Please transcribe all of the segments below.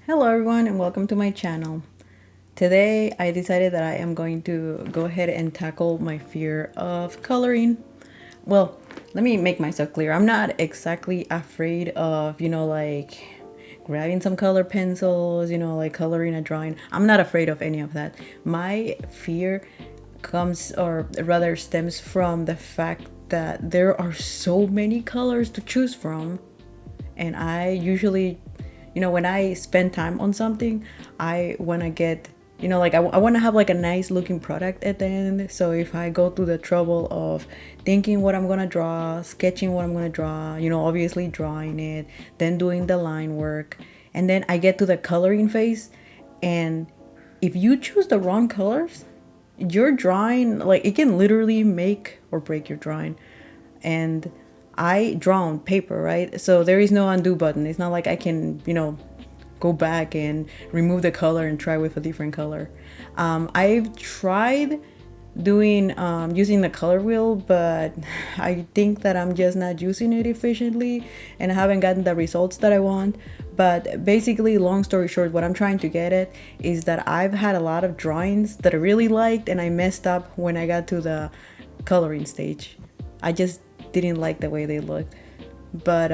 Hello everyone and welcome to my channel. Today I decided that I am going to go ahead and tackle my fear of coloring. Well, let me make myself clear. I'm not exactly afraid of, like grabbing some color pencils, like coloring a drawing. I'm not afraid of any of that. My fear comes, or rather stems from the fact that there are so many colors to choose from, and I usually, when I spend time on something, I want to get, I want to have like a nice looking product at the end. So if I go through the trouble of thinking what I'm going to draw, sketching what I'm going to draw, obviously drawing it, then doing the line work, and then I get to the coloring phase, and if you choose the wrong colors, your drawing, like, it can literally make or break your drawing. And I draw on paper, right? So there is no undo button. It's not like I can, go back and remove the color and try with a different color. I've tried doing using the color wheel, but I think that I'm just not using it efficiently and I haven't gotten the results that I want. But basically, long story short, what I'm trying to get at is that I've had a lot of drawings that I really liked and I messed up when I got to the coloring stage. I just didn't like the way they looked. But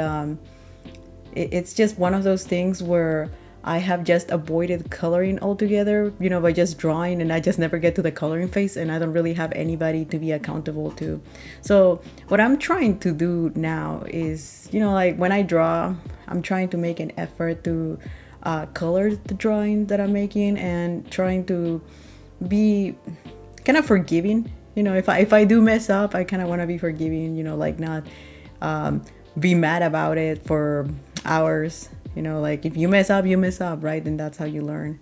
it's just one of those things where I have just avoided coloring altogether, by just drawing, and I just never get to the coloring phase, and I don't really have anybody to be accountable to. So what I'm trying to do now is, like when I draw, I'm trying to make an effort to color the drawing that I'm making and trying to be kind of forgiving. If I do mess up, I kind of want to be forgiving, like not be mad about it for hours. Like if you mess up, you mess up, right? And that's how you learn.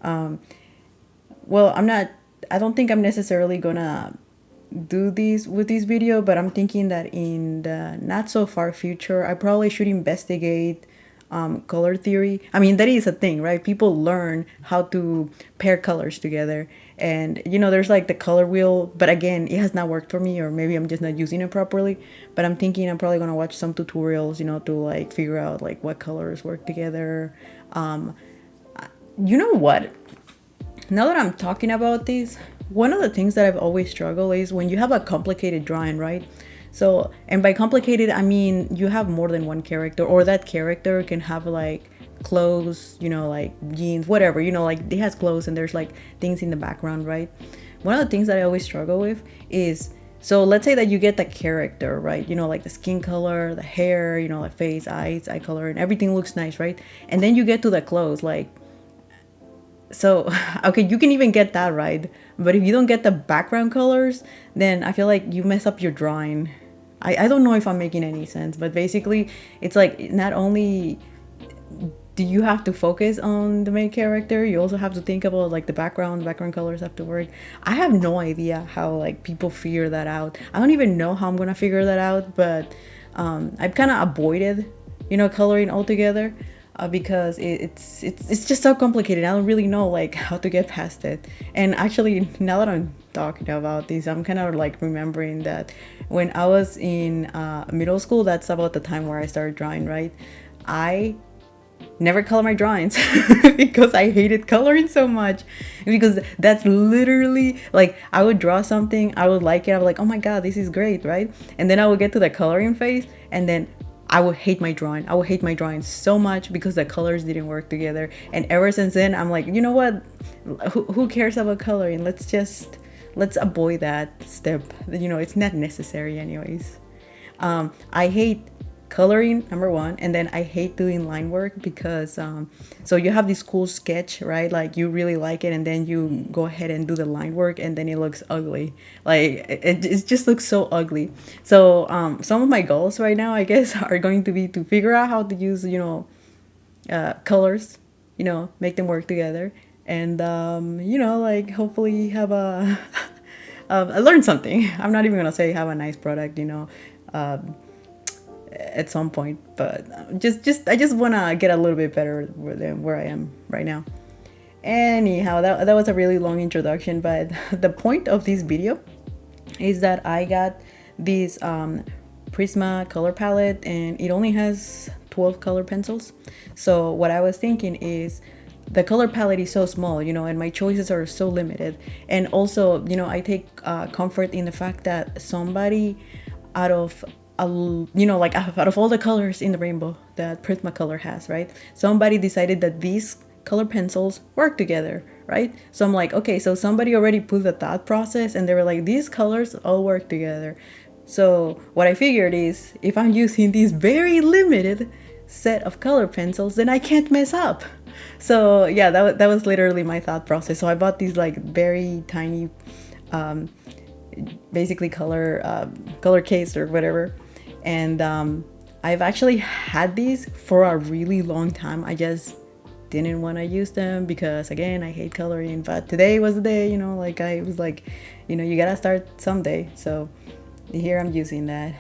Well, I don't think I'm necessarily gonna do these with this video, but I'm thinking that in the not so far future, I probably should investigate color theory. I mean, that is a thing, right? People learn how to pair colors together. And, there's like the color wheel, but again, it has not worked for me, or maybe I'm just not using it properly. But I'm thinking I'm probably going to watch some tutorials, to like figure out like what colors work together. You know what? Now that I'm talking about this, one of the things that I've always struggled is when you have a complicated drawing, right? So, and by complicated, I mean you have more than one character, or that character can have like clothes, like jeans, whatever, like it has clothes and there's like things in the background, right? One of the things that I always struggle with is, so let's say that you get the character, right? Like the skin color, the hair, the face, eyes, eye color, and everything looks nice, right? And then you get to the clothes, like, so okay, you can even get that right, but if you don't get the background colors, then I feel like you mess up your drawing. I don't know if I'm making any sense, but basically it's like not only do you have to focus on the main character, you also have to think about like the background colors have to work. I have no idea how like people figure that out. I don't even know how I'm gonna figure that out, but I've kind of avoided coloring altogether, because it's just so complicated. I don't really know like how to get past it. And actually, now that I'm talking about this, I'm kind of like remembering that when I was in middle school, that's about the time where I started drawing, right? I never color my drawings because I hated coloring so much, because that's literally like I would draw something, I would like it, I was like, oh my god, this is great, right? And then I would get to the coloring phase, and then I would hate my drawing. I would hate my drawing so much because the colors didn't work together. And ever since then, I'm like, you know what? Who cares about coloring? Let's avoid that step. It's not necessary anyways. I hate coloring, number one, and then I hate doing line work because so you have this cool sketch, right? Like you really like it, and then you go ahead and do the line work, and then it looks ugly. Like it just looks so ugly. So some of my goals right now, I guess, are going to be to figure out how to use colors, make them work together, and like hopefully have a I learned something. I'm not even gonna say have a nice product, at some point, but I just want to get a little bit better than where I am right now. Anyhow, that was a really long introduction, but the point of this video is that I got this Prisma color palette, and it only has 12 color pencils. So what I was thinking is the color palette is so small, you know, and my choices are so limited. And also, you know, I take comfort in the fact that somebody out of you know, like out of all the colors in the rainbow that Prismacolor has, right? Somebody decided that these color pencils work together, right? So I'm like, okay, so somebody already put the thought process and they were like, these colors all work together. So what I figured is if I'm using these very limited set of color pencils, then I can't mess up. So yeah, that was literally my thought process. So I bought these like very tiny, basically color case or whatever, and I've actually had these for a really long time. I just didn't want to use them because again I hate coloring, but today was the day, you know, like I was like, you know, you gotta start someday. So here I'm using that.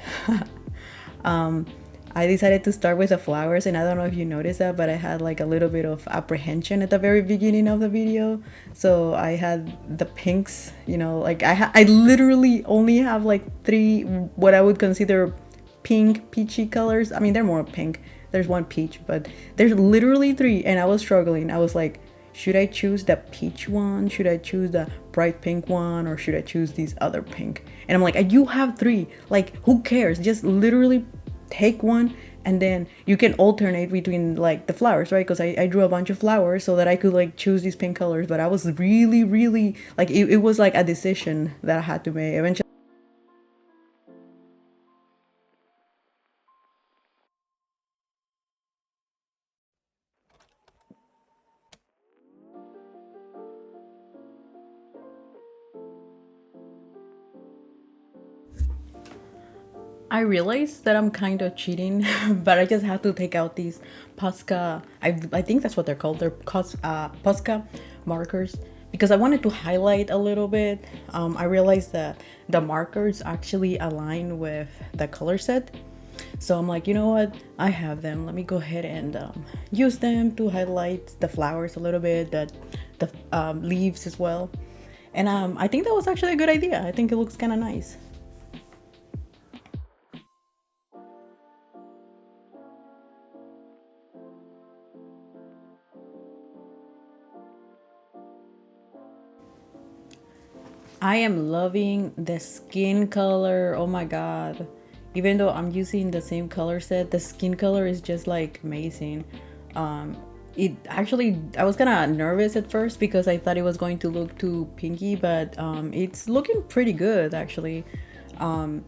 I decided to start with the flowers, and I don't know if you noticed that, but I had like a little bit of apprehension at the very beginning of the video. So I had the pinks, you know, like I literally only have like three what I would consider pink peachy colors. I mean, they're more pink. There's one peach, but there's literally three, and I was struggling. I was like, should I choose the peach one? Should I choose the bright pink one? Or should I choose this other pink? And I'm like, you have three. Like, who cares? Just literally take one, and then you can alternate between like the flowers, right? Because I drew a bunch of flowers so that I could like choose these pink colors. But I was really, really like, it was like a decision that I had to make eventually. I realized that I'm kind of cheating, but I just have to take out these Posca. I think that's what they're called. They're Posca markers because I wanted to highlight a little bit. I realized that the markers actually align with the color set. So I'm like, you know what? I have them. Let me go ahead and use them to highlight the flowers a little bit, that the leaves as well. And I think that was actually a good idea. I think it looks kind of nice. I am loving the skin color. Oh my god. Even though I'm using the same color set, the skin color is just like amazing. Um it actually, I was kind of nervous at first because I thought it was going to look too pinky, but it's looking pretty good actually. Um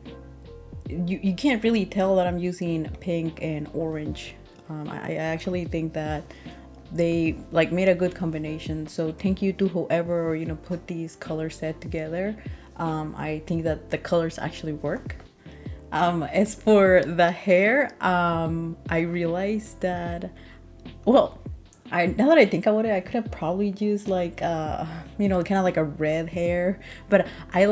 you can't really tell that I'm using pink and orange. I actually think that they like made a good combination. So thank you to whoever, you know, put these color set together. I think that the colors actually work. As for the hair, I realized that, well, I now that I think about it, I could have probably used like you know, kind of like a red hair, but I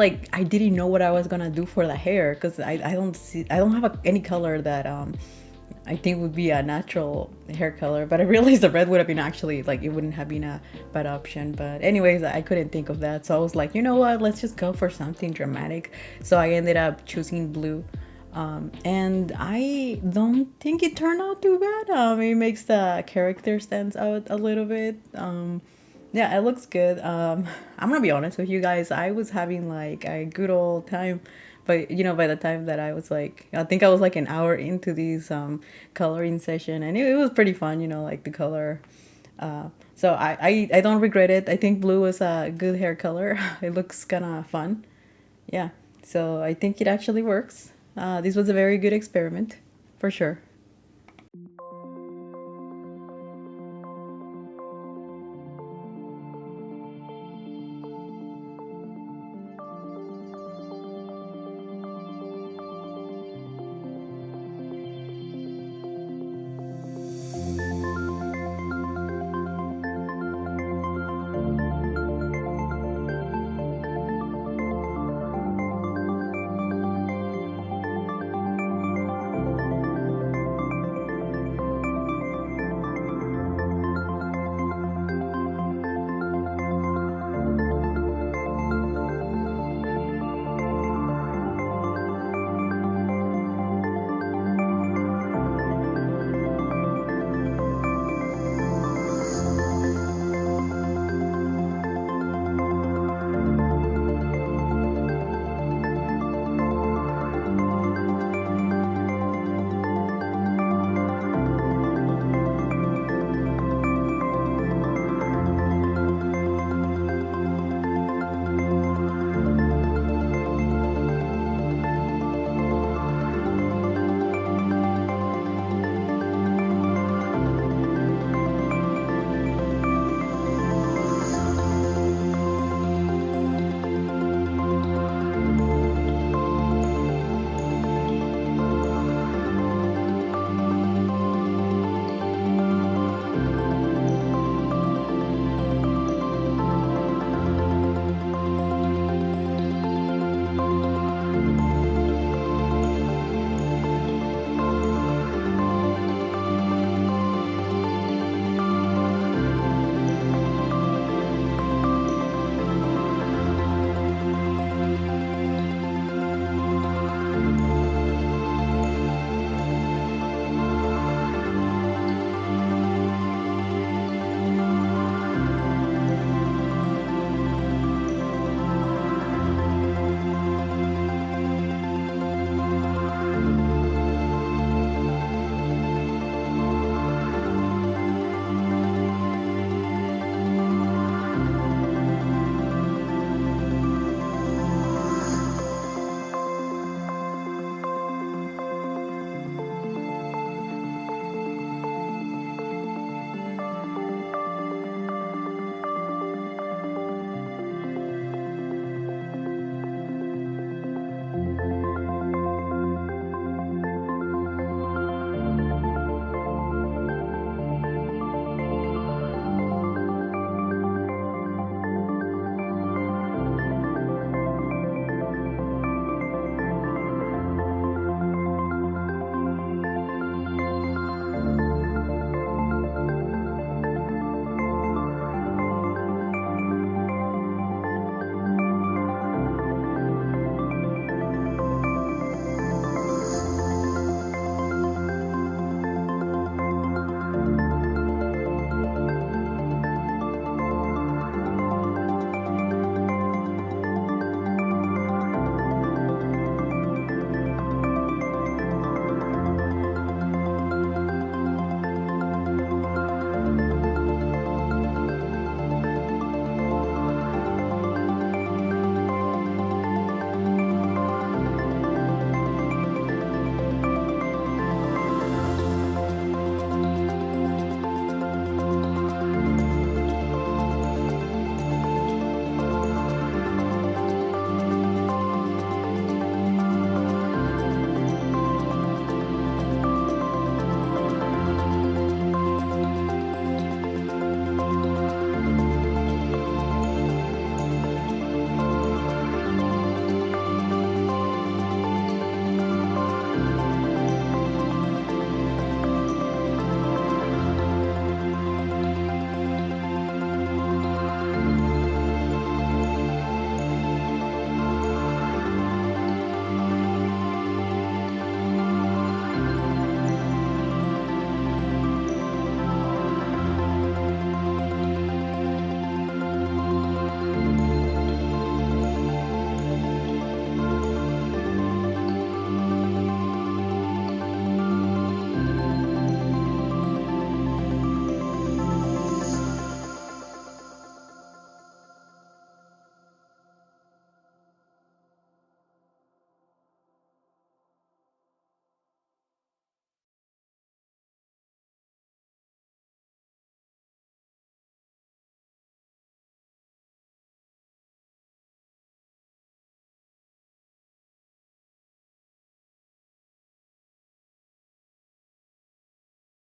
didn't know what I was gonna do for the hair because I don't have any color that I think would be a natural hair color, but I realized the red would have been actually like, it wouldn't have been a bad option. But anyways, I couldn't think of that, so I was like, you know what, let's just go for something dramatic. So I ended up choosing blue. And I don't think it turned out too bad. It makes the character stands out a little bit. Yeah, it looks good. I'm gonna be honest with you guys. I was having like a good old time, but you know, by the time that I was like, I think I was like an hour into these coloring session, and it was pretty fun. You know, like the color. So I don't regret it. I think blue is a good hair color. It looks kind of fun. Yeah. So I think it actually works. This was a very good experiment, for sure.